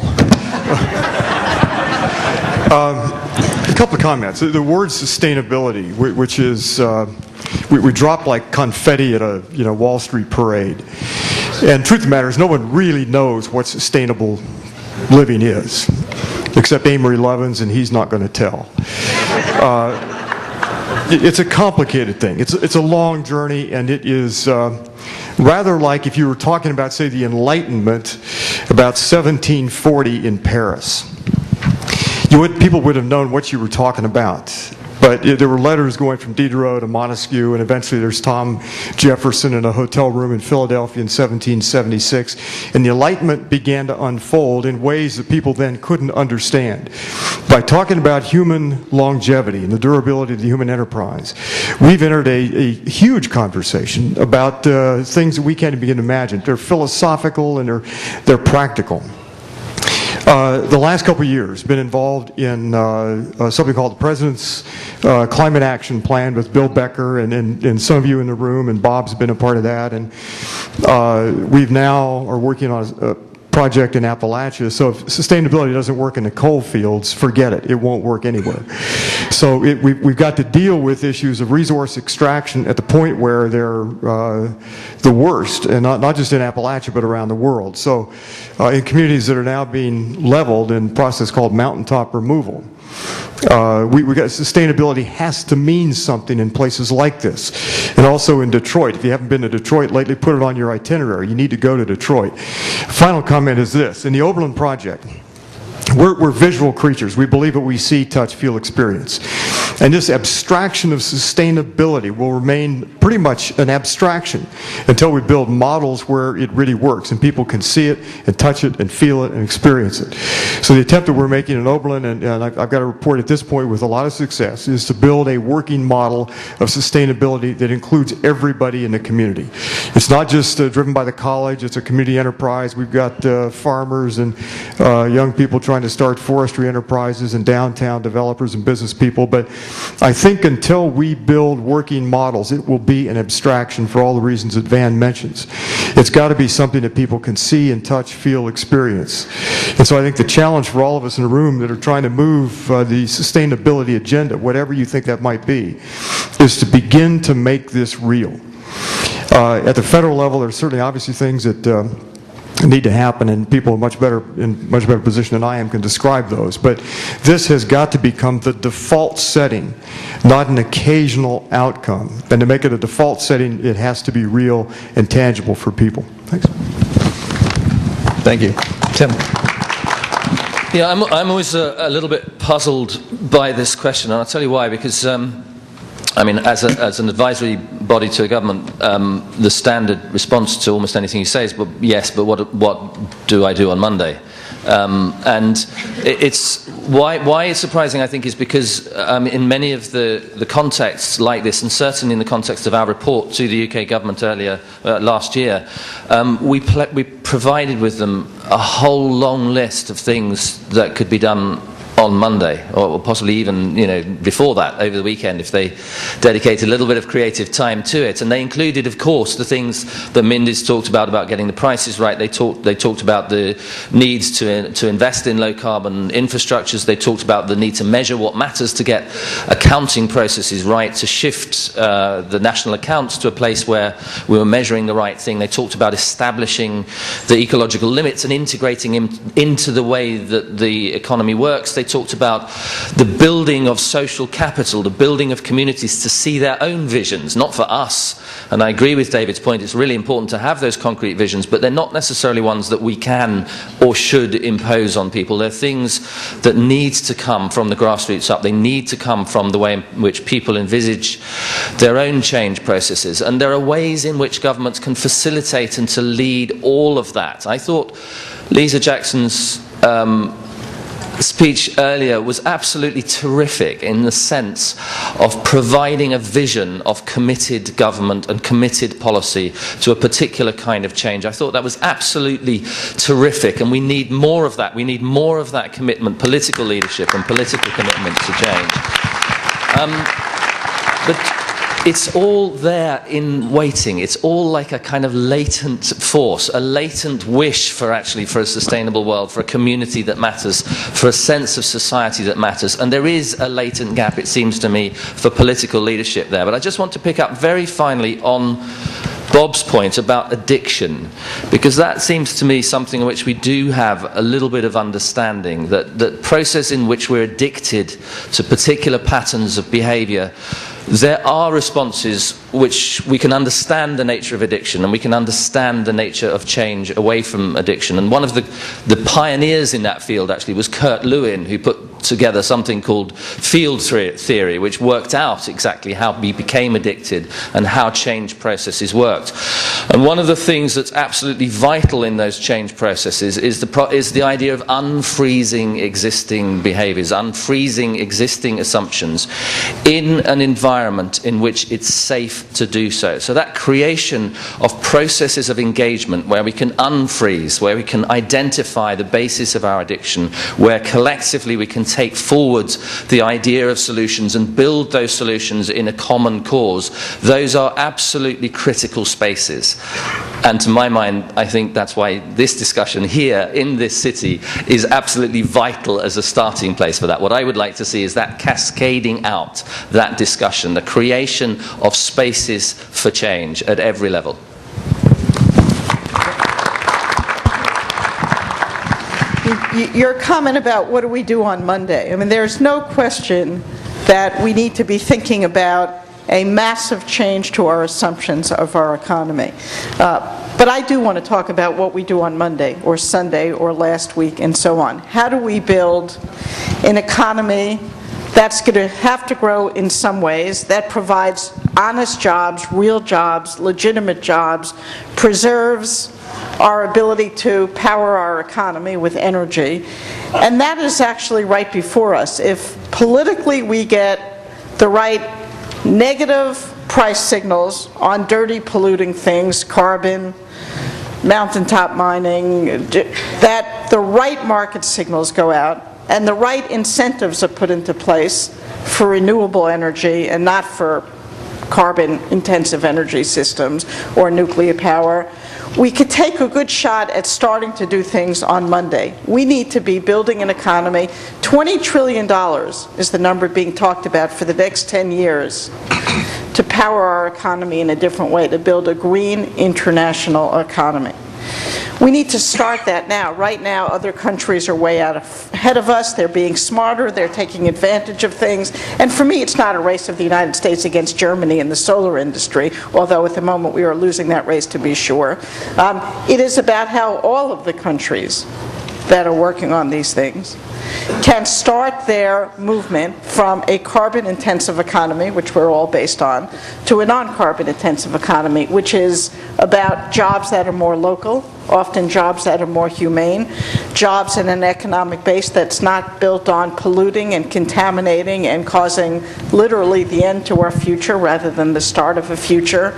A couple of comments. The word sustainability, which is we drop like confetti at a Wall Street parade. And truth of the matter is, no one really knows what sustainable living is, except Amory Lovins, and he's not going to tell. It's a complicated thing. It's a long journey, and it is rather like if you were talking about, say, the Enlightenment about 1740 in Paris. People would have known what you were talking about. But there were letters going from Diderot to Montesquieu, and eventually there's Tom Jefferson in a hotel room in Philadelphia in 1776. And the Enlightenment began to unfold in ways that people then couldn't understand. By talking about human longevity and the durability of the human enterprise, we've entered a huge conversation about things that we can't even begin to imagine. They're philosophical and they're practical. The last couple of years been involved in something called the President's Climate Action Plan with Bill Becker and some of you in the room, and Bob's been a part of that. And we've now are working on a project in Appalachia. So if sustainability doesn't work in the coal fields, forget it. It won't work anywhere. So we've got to deal with issues of resource extraction at the point where they're the worst, and not just in Appalachia, but around the world. So in communities that are now being leveled in a process called mountaintop removal, we got sustainability has to mean something in places like this. And also in Detroit. If you haven't been to Detroit lately, put it on your itinerary. You need to go to Detroit. Final comment is this. In the Oberlin Project, we're visual creatures. We believe what we see, touch, feel, experience. And this abstraction of sustainability will remain pretty much an abstraction until we build models where it really works and people can see it and touch it and feel it and experience it. So the attempt that we're making in Oberlin, and I've got to report at this point with a lot of success, is to build a working model of sustainability that includes everybody in the community. It's not just driven by the college, it's a community enterprise. We've got farmers and young people trying to start forestry enterprises and downtown developers and business people, but I think until we build working models, it will be an abstraction for all the reasons that Van mentions. It's got to be something that people can see and touch, feel, experience. And so I think the challenge for all of us in the room that are trying to move the sustainability agenda, whatever you think that might be, is to begin to make this real. At the federal level, there are certainly obviously things that need to happen, and people in much better position than I am can describe those. But this has got to become the default setting, not an occasional outcome. And to make it a default setting, it has to be real and tangible for people. Thanks. Thank you. Tim. Yeah, I'm always a little bit puzzled by this question, and I'll tell you why. Because I mean, as an advisory body to a government, the standard response to almost anything you say is, "But yes, but what do I do on Monday?" And it's why it's surprising, I think, is because in many of the contexts like this, and certainly in the context of our report to the UK government earlier last year, we provided with them a whole long list of things that could be done on Monday, or possibly even before that, over the weekend, if they dedicate a little bit of creative time to it. And they included, of course, the things that Mindy's talked about getting the prices right. They talked about the needs to invest in low carbon infrastructures. They talked about the need to measure what matters, to get accounting processes right, to shift the national accounts to a place where we were measuring the right thing. They talked about establishing the ecological limits and integrating into the way that the economy works. They talked about the building of social capital, the building of communities to see their own visions, not for us. And I agree with David's point, it's really important to have those concrete visions, but they're not necessarily ones that we can or should impose on people. They're things that need to come from the grassroots up. They need to come from the way in which people envisage their own change processes. And there are ways in which governments can facilitate and to lead all of that. I thought Lisa Jackson's speech earlier was absolutely terrific in the sense of providing a vision of committed government and committed policy to a particular kind of change. I thought that was absolutely terrific, and we need more of that. We need more of that commitment, political leadership and political commitment to change. But it's all there in waiting. It's all like a kind of latent force, a latent wish for a sustainable world, for a community that matters, for a sense of society that matters. And there is a latent gap, it seems to me, for political leadership there. But I just want to pick up very finally on Bob's point about addiction, because that seems to me something in which we do have a little bit of understanding, that the process in which we're addicted to particular patterns of behavior, there are responses which we can understand the nature of addiction, and we can understand the nature of change away from addiction. And one of the pioneers in that field actually was Kurt Lewin, who put together something called field theory, which worked out exactly how we became addicted and how change processes worked. And one of the things that's absolutely vital in those change processes is the idea of unfreezing existing behaviors, unfreezing existing assumptions in an environment in which it's safe to do so. So that creation of processes of engagement where we can unfreeze, where we can identify the basis of our addiction, where collectively we can take forward the idea of solutions and build those solutions in a common cause, those are absolutely critical spaces. And to my mind, I think that's why this discussion here in this city is absolutely vital as a starting place for that. What I would like to see is that cascading out, that discussion, the creation of spaces for change at every level. Your comment about what do we do on Monday, I mean, there's no question that we need to be thinking about a massive change to our assumptions of our economy. But I do want to talk about what we do on Monday or Sunday or last week and so on. How do we build an economy that's going to have to grow in some ways, that provides honest jobs, real jobs, legitimate jobs, preserves our ability to power our economy with energy, and that is actually right before us. If politically we get the right negative price signals on dirty, polluting things, carbon, mountaintop mining, that the right market signals go out and the right incentives are put into place for renewable energy and not for carbon-intensive energy systems or nuclear power, we could take a good shot at starting to do things on Monday. We need to be building an economy. $20 trillion is the number being talked about for the next 10 years to power our economy in a different way, to build a green international economy. We need to start that now. Right now, other countries are way out ahead of us. They're being smarter. They're taking advantage of things. And for me, it's not a race of the United States against Germany in the solar industry, although at the moment we are losing that race, to be sure. It is about how all of the countries that are working on these things can start their movement from a carbon-intensive economy, which we're all based on, to a non-carbon-intensive economy, which is about jobs that are more local, often jobs that are more humane, jobs in an economic base that's not built on polluting and contaminating and causing literally the end to our future rather than the start of a future.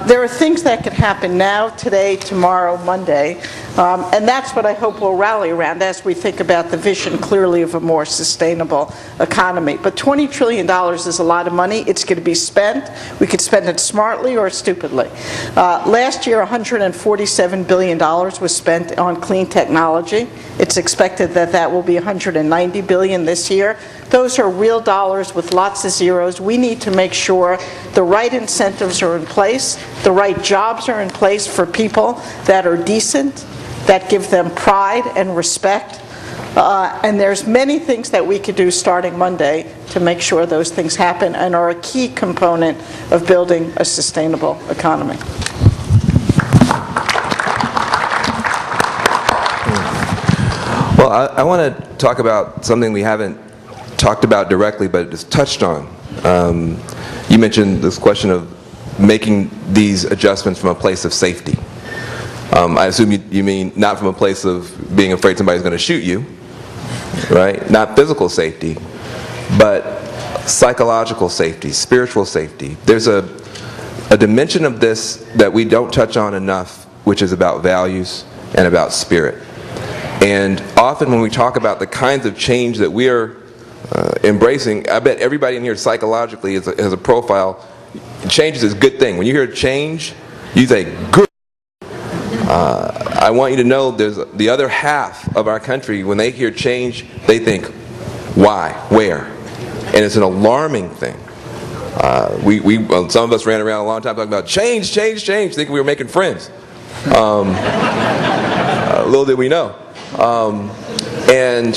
There are things that could happen now, today, tomorrow, Monday, and that's what I hope we'll rally around as we think about the vision clearly of a more sustainable economy. But $20 trillion is a lot of money. It's going to be spent. We could spend it smartly or stupidly. Last year, $147 billion was spent on clean technology. It's expected that that will be $190 billion this year. Those are real dollars with lots of zeros. We need to make sure the right incentives are in place, the right jobs are in place for people that are decent, that give them pride and respect. And there's many things that we could do starting Monday to make sure those things happen and are a key component of building a sustainable economy. Well, I want to talk about something we haven't talked about directly, but it's touched on. You mentioned this question of making these adjustments from a place of safety. I assume you mean not from a place of being afraid somebody's going to shoot you, right? Not physical safety, but psychological safety, spiritual safety. There's a dimension of this that we don't touch on enough, which is about values and about spirit. And often when we talk about the kinds of change that we are embracing, I bet everybody in here psychologically has a profile. Change is a good thing. When you hear change, you say, good. I want you to know there's the other half of our country, when they hear change, they think, why, where? And it's an alarming thing. Some of us ran around a long time talking about change, thinking we were making friends. Little did we know. And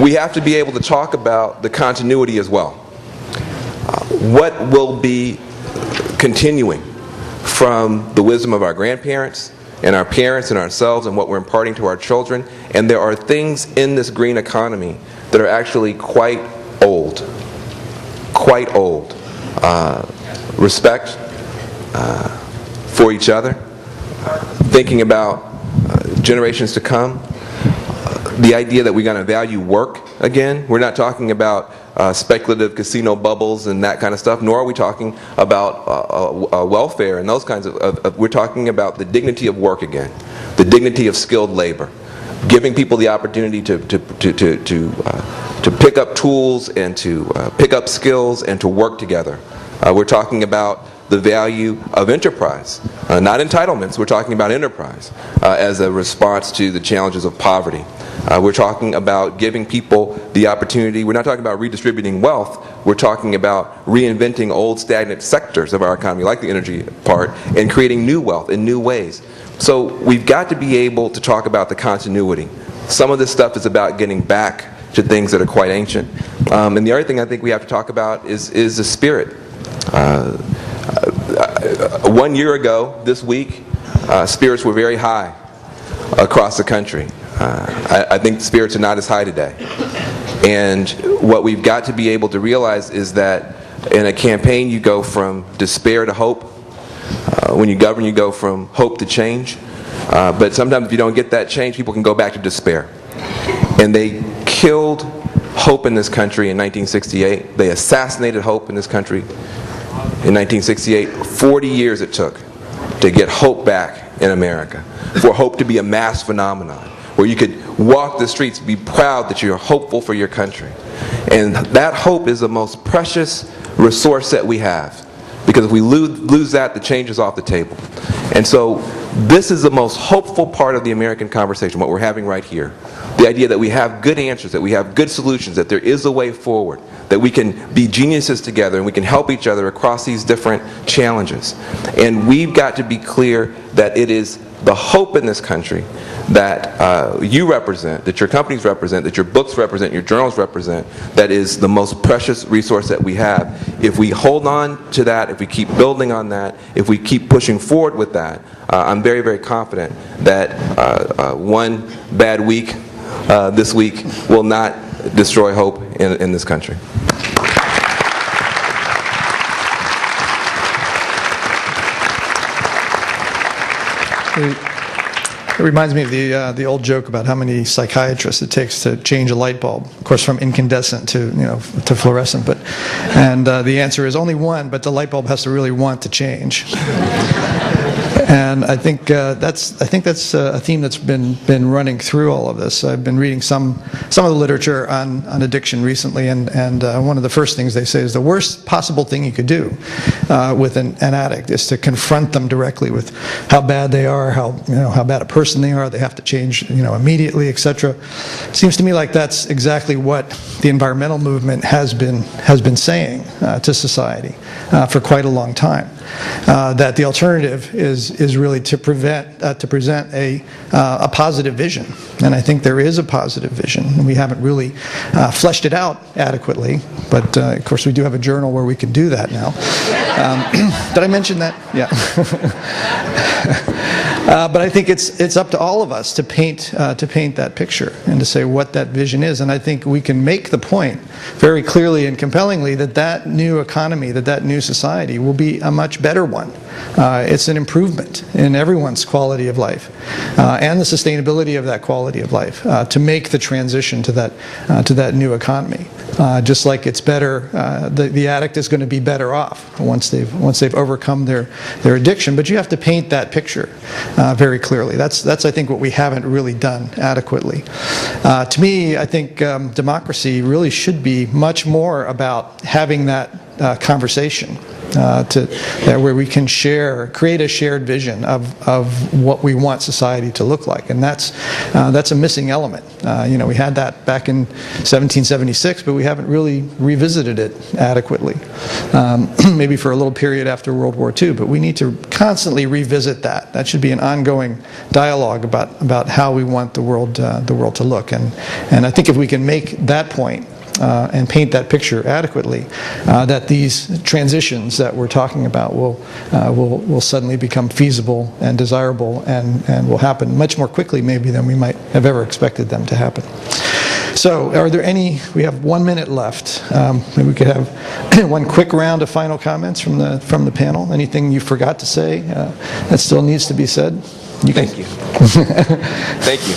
we have to be able to talk about the continuity as well. What will be continuing from the wisdom of our grandparents and our parents and ourselves and what we're imparting to our children. And there are things in this green economy that are actually quite old. Respect for each other, thinking about generations to come, the idea that we're going to value work again. We're not talking about speculative casino bubbles and that kind of stuff, nor are we talking about welfare and those kinds of we're talking about the dignity of work again, the dignity of skilled labor, giving people the opportunity to pick up tools and to pick up skills and to work together. We're talking about the value of enterprise, not entitlements. We're talking about enterprise as a response to the challenges of poverty. We're talking about giving people the opportunity. We're not talking about redistributing wealth. We're talking about reinventing old stagnant sectors of our economy, like the energy part, and creating new wealth in new ways. So we've got to be able to talk about the continuity. Some of this stuff is about getting back to things that are quite ancient. And the other thing I think we have to talk about is the spirit. 1 year ago, this week, spirits were very high across the country. I think spirits are not as high today. And what we've got to be able to realize is that in a campaign you go from despair to hope. When you govern, you go from hope to change. But sometimes if you don't get that change, people can go back to despair. And they killed hope in this country in 1968. They assassinated hope in this country in 1968. 40 years it took to get hope back in America, for hope to be a mass phenomenon, where you could walk the streets, be proud that you're hopeful for your country. And that hope is the most precious resource that we have, because if we lose that, the change is off the table. And so this is the most hopeful part of the American conversation, what we're having right here. The idea that we have good answers, that we have good solutions, that there is a way forward, that we can be geniuses together and we can help each other across these different challenges. And we've got to be clear that it is the hope in this country that you represent, that your companies represent, that your books represent, your journals represent, that is the most precious resource that we have. If we hold on to that, if we keep building on that, if we keep pushing forward with that, I'm very, very confident that one bad week this week will not destroy hope in this country. It reminds me of the old joke about how many psychiatrists it takes to change a light bulb. Of course, from incandescent to to fluorescent. And the answer is only one, but the light bulb has to really want to change. And I think that's a theme that's been running through all of this. I've been reading some of the literature on addiction recently, and one of the first things they say is the worst possible thing you could do with an addict is to confront them directly with how bad they are, how bad a person they are. They have to change immediately, etc. Seems to me like that's exactly what the environmental movement has been saying to society for quite a long time. That the alternative is really to present a positive vision, and I think there is a positive vision. We haven't really fleshed it out adequately, but of course we do have a journal where we can do that now. Did I mention that? Yeah. But I think it's up to all of us to paint that picture and to say what that vision is. And I think we can make the point very clearly and compellingly that new economy, that new society will be a much better one. It's an improvement in everyone's quality of life and the sustainability of that quality of life to make the transition to that new economy. Just like it's better, the addict is going to be better off once they've overcome their addiction. But you have to paint that picture very clearly. That's I think what we haven't really done adequately. To me, I think democracy really should be much more about having that conversation, where we can create a shared vision of what we want society to look like, and that's a missing element. We had that back in 1776, but we haven't really revisited it adequately. Maybe for a little period after World War II, but we need to constantly revisit that. That should be an ongoing dialogue about how we want the world to look, and I think if we can make that point and paint that picture adequately, that these transitions that we're talking about will suddenly become feasible and desirable, and will happen much more quickly maybe than we might have ever expected them to happen. So are there we have 1 minute left. Maybe we could have one quick round of final comments from the panel. Anything you forgot to say that still needs to be said? Thank you. Thank you.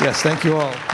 Yes, thank you all.